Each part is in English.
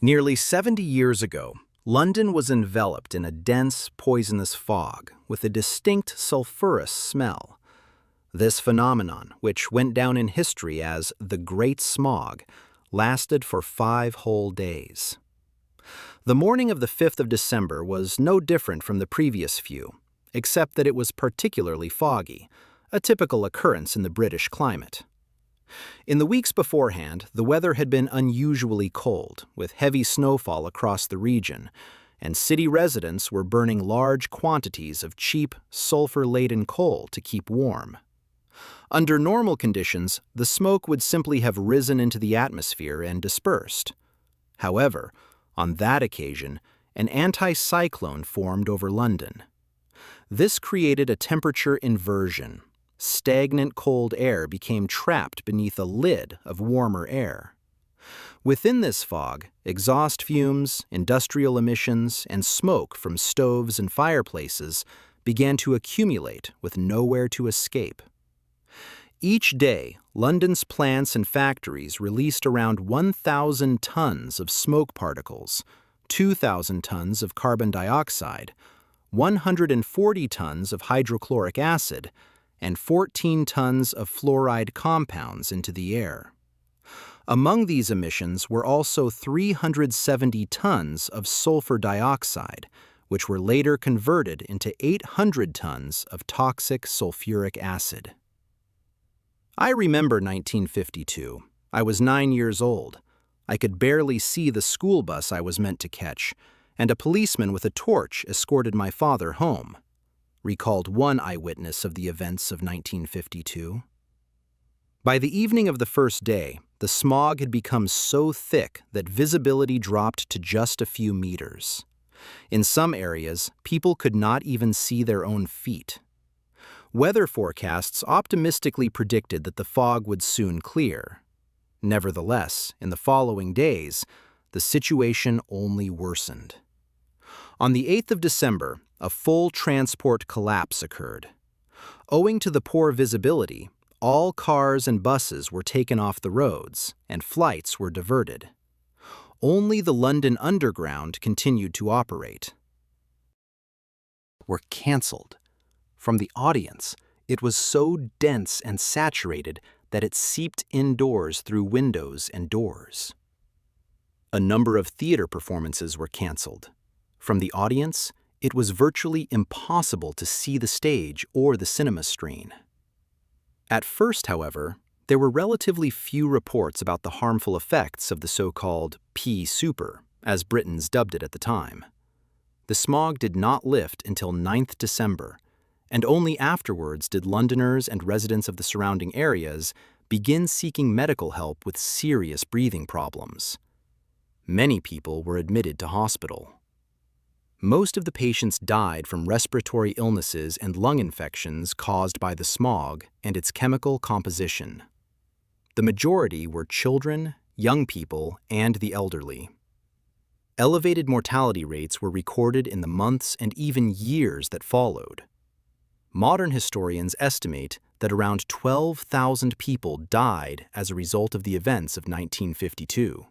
Nearly 70 years ago, London was enveloped in a dense, poisonous fog with a distinct sulfurous smell. This phenomenon, which went down in history as the Great Smog, lasted for 5 whole days. The morning of the 5th of December was no different from the previous few, except that it was particularly foggy, a typical occurrence in the British climate. In the weeks beforehand, the weather had been unusually cold, with heavy snowfall across the region, and city residents were burning large quantities of cheap, sulfur-laden coal to keep warm. Under normal conditions, the smoke would simply have risen into the atmosphere and dispersed. However, on that occasion, an anticyclone formed over London. This created a temperature inversion. Stagnant cold air became trapped beneath a lid of warmer air. Within this fog, exhaust fumes, industrial emissions, and smoke from stoves and fireplaces began to accumulate with nowhere to escape. Each day, London's plants and factories released around 1,000 tons of smoke particles, 2,000 tons of carbon dioxide, 140 tons of hydrochloric acid, and 14 tons of fluoride compounds into the air. Among these emissions were also 370 tons of sulfur dioxide, which were later converted into 800 tons of toxic sulfuric acid. I remember 1952. I was 9 years old. I could barely see the school bus I was meant to catch, and a policeman with a torch escorted my father home, recalled one eyewitness of the events of 1952. By the evening of the first day, the smog had become so thick that visibility dropped to just a few meters. In some areas, people could not even see their own feet. Weather forecasts optimistically predicted that the fog would soon clear. Nevertheless, in the following days, the situation only worsened. On the 8th of December, a full transport collapse occurred. Owing to the poor visibility, all cars and buses were taken off the roads, and flights were diverted. Only the London Underground continued to operate. Were cancelled. From the audience, it was so dense and saturated that it seeped indoors through windows and doors. A number of theater performances were cancelled. From the audience, it was virtually impossible to see the stage or the cinema screen. At first, however, there were relatively few reports about the harmful effects of the so-called P-super, as Britons dubbed it at the time. The smog did not lift until 9th December, and only afterwards did Londoners and residents of the surrounding areas begin seeking medical help with serious breathing problems. Many people were admitted to hospital. Most of the patients died from respiratory illnesses and lung infections caused by the smog and its chemical composition. The majority were children, young people, and the elderly. Elevated mortality rates were recorded in the months and even years that followed. Modern historians estimate that around 12,000 people died as a result of the events of 1952.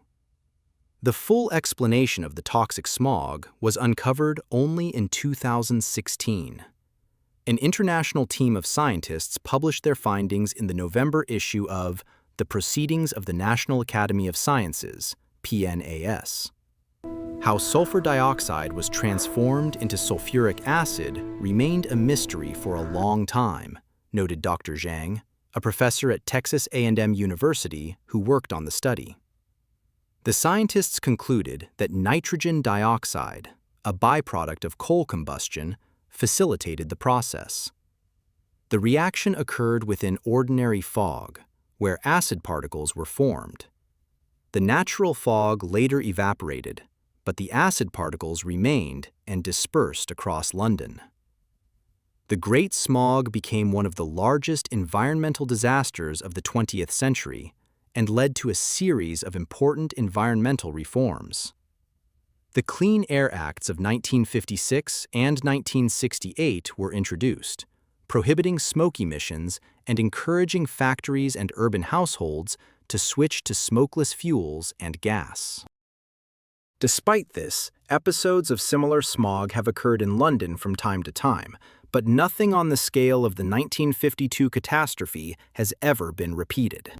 The full explanation of the toxic smog was uncovered only in 2016. An international team of scientists published their findings in the November issue of The Proceedings of the National Academy of Sciences, PNAS. How sulfur dioxide was transformed into sulfuric acid remained a mystery for a long time, noted Dr. Zhang, a professor at Texas A&M University who worked on the study. The scientists concluded that nitrogen dioxide, a byproduct of coal combustion, facilitated the process. The reaction occurred within ordinary fog, where acid particles were formed. The natural fog later evaporated, but the acid particles remained and dispersed across London. The Great Smog became one of the largest environmental disasters of the 20th century and led to a series of important environmental reforms. The Clean Air Acts of 1956 and 1968 were introduced, prohibiting smoke emissions and encouraging factories and urban households to switch to smokeless fuels and gas. Despite this, episodes of similar smog have occurred in London from time to time, but nothing on the scale of the 1952 catastrophe has ever been repeated.